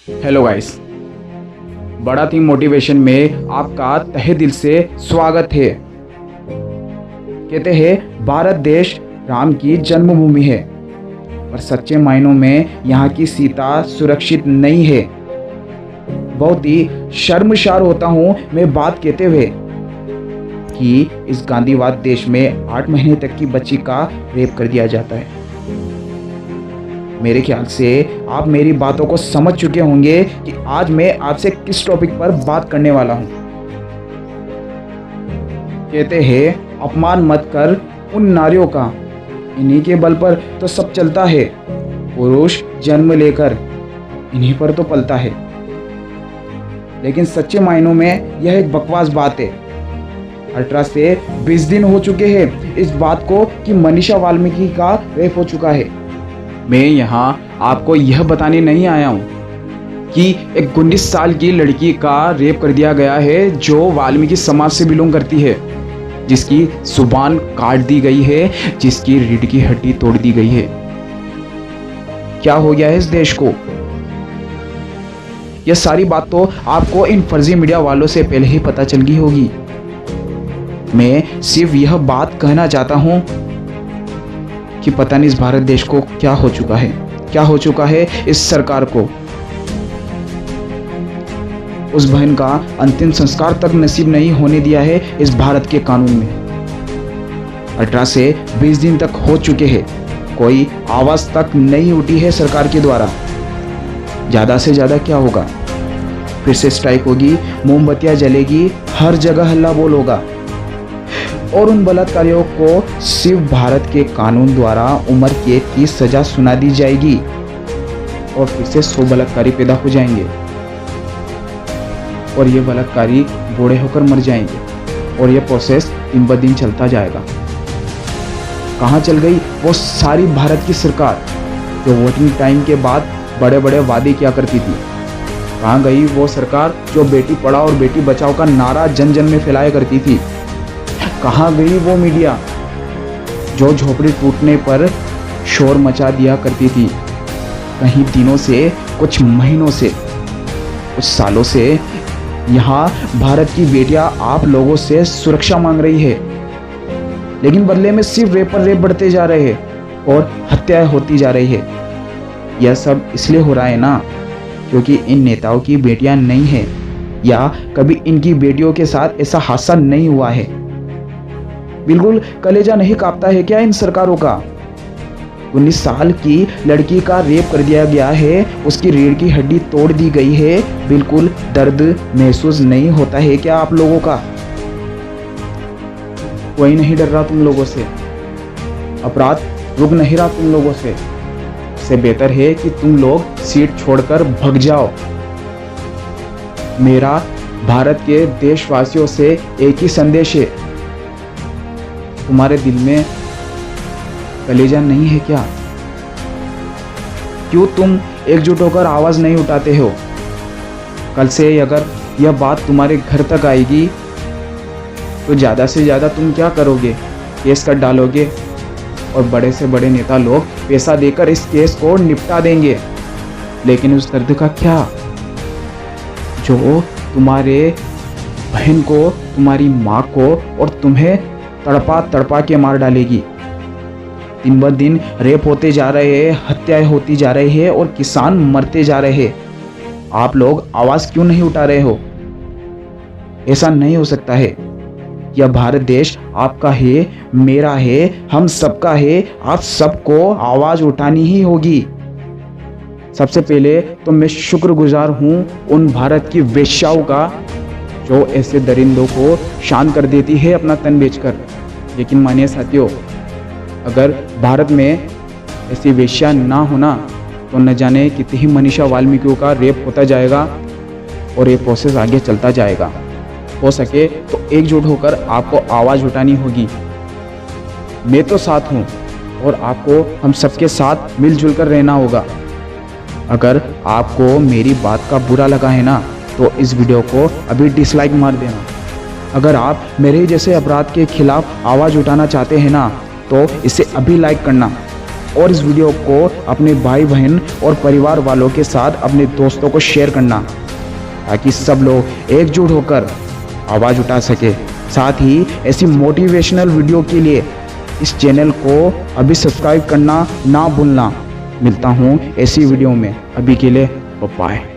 Hello guys, बड़ा थी motivation में आपका तहे दिल से स्वागत है। कहते हैं भारत देश राम की जन्मभूमि है, पर सच्चे मायनों में यहाँ की सीता सुरक्षित नहीं है। बहुत ही शर्मसार होता हूँ मैं बात कहते हुए कि इस गांधीवाद देश में 8 महीने तक की बच्ची का रेप कर दिया जाता है। मेरे ख्याल से आप मेरी बातों को समझ चुके होंगे कि आज मैं आपसे किस टॉपिक पर बात करने वाला हूं। कहते हैं अपमान मत कर उन नारियों का, इन्हीं के बल पर तो सब चलता है। पुरुष जन्म लेकर इन्हीं पर तो पलता है। लेकिन सच्चे मायनों में यह एक बकवास बात है। 18 से 20 दिन हो चुके हैं इस बात को कि मनीषा वाल्मीकि का रेप हो चुका है। मैं यहाँ आपको यह बताने नहीं आया हूँ कि एक 19 साल की लड़की का रेप कर दिया गया है जो वाल्मीकि समाज से बिलोंग करती है, जिसकी जुबान काट दी गई है, जिसकी रीढ़ की हड्डी तोड़ दी गई है। क्या हो गया है इस देश को? यह सारी बात तो आपको इन फर्जी मीडिया वालों से पहले ही पता चल गई होगी। मैं सिर्फ यह बात कहना चाहता हूँ कि पता नहीं इस भारत देश को क्या हो चुका है इस सरकार को। उस बहन का अंतिम संस्कार तक नसीब नहीं होने दिया है इस भारत के कानून में। 18 से 20 दिन तक हो चुके हैं, कोई आवाज तक नहीं उठी है सरकार के द्वारा। ज्यादा से ज्यादा क्या होगा? फिर से स्ट्राइक होगी, मोमबत्तियां जलेगी, हर जगह हल्ला बोल होगा और उन बलात्कारियों को सिर्फ भारत के कानून द्वारा उम्र कैद की सजा सुना दी जाएगी और फिर से 100 बलात्कारी पैदा हो जाएंगे और ये बलात्कारी बूढ़े होकर मर जाएंगे और ये प्रोसेस दिन ब दिन चलता जाएगा। कहाँ चल गई वो सारी भारत की सरकार जो वोटिंग टाइम के बाद बड़े बड़े वादे किया करती थी? कहाँ गई वो सरकार जो बेटी पढ़ाओ और बेटी बचाओ का नारा जन जन में फैलाया करती थी? कहाँ गई वो मीडिया जो झोपड़ी टूटने पर शोर मचा दिया करती थी? कहीं दिनों से, कुछ महीनों से, कुछ सालों से यहाँ भारत की बेटियां आप लोगों से सुरक्षा मांग रही है, लेकिन बदले में सिर्फ रेप पर रेप बढ़ते जा रहे हैं और हत्याएं होती जा रही है। यह सब इसलिए हो रहा है ना क्योंकि इन नेताओं की बेटियां नहीं है या कभी इनकी बेटियों के साथ ऐसा हादसा नहीं हुआ है। बिल्कुल कलेजा नहीं कांपता है क्या इन सरकारों का? 19 साल की लड़की का रेप कर दिया गया है, उसकी रीढ़ की हड्डी तोड़ दी गई है। बिल्कुल दर्द महसूस नहीं होता है क्या आप लोगों का? कोई नहीं डर रहा तुम लोगों से, अपराध रुक नहीं रहा तुम लोगों से। इससे बेहतर है कि तुम लोग सीट छोड़कर भग जाओ। मेरा भारत के देशवासियों से एक ही संदेश है, तुम्हारे दिल में कलेजा नहीं है क्या? क्यों तुम एकजुट होकर आवाज नहीं उठाते हो? कल से अगर यह बात तुम्हारे घर तक आएगी तो ज्यादा से ज्यादा तुम क्या करोगे? केस कर डालोगे और बड़े से बड़े नेता लोग पैसा देकर इस केस को निपटा देंगे। लेकिन उस दर्द का क्या जो तुम्हारे बहन को, तुम्हारी माँ को और तुम्हें तड़पा तड़पा के मार डालेगी। दिन ब दिन रेप होते जा रहे हैं, हत्याएं होती जा रही है और किसान मरते जा रहे हैं। आप लोग आवाज क्यों नहीं उठा रहे हो? ऐसा नहीं हो सकता है। यह भारत देश आपका है, मेरा है, हम सबका है। आप सबको आवाज उठानी ही होगी। सबसे पहले तो मैं शुक्रगुजार हूं उन भारत की वेश्याओं का जो ऐसे दरिंदों को शांत कर देती है अपना तन बेचकर। लेकिन मानिए साथियों, अगर भारत में ऐसी वेश्या ना होना तो न जाने कितनी ही मनीषा वाल्मीकि का रेप होता जाएगा और ये प्रोसेस आगे चलता जाएगा। हो सके तो एकजुट होकर आपको आवाज़ उठानी होगी। मैं तो साथ हूँ और आपको हम सबके साथ मिलजुल कर रहना होगा। अगर आपको मेरी बात का बुरा लगा है ना तो इस वीडियो को अभी डिसलाइक मार देना। अगर आप मेरे जैसे अपराध के खिलाफ आवाज़ उठाना चाहते हैं ना तो इसे अभी लाइक करना। और इस वीडियो को अपने भाई बहन और परिवार वालों के साथ अपने दोस्तों को शेयर करना, ताकि सब लोग एकजुट होकर आवाज़ उठा सके। साथ ही ऐसी मोटिवेशनल वीडियो के लिए इस चैनल को अभी सब्सक्राइब करना ना भूलना। मिलता हूँ ऐसी वीडियो में, अभी के लिए बाय।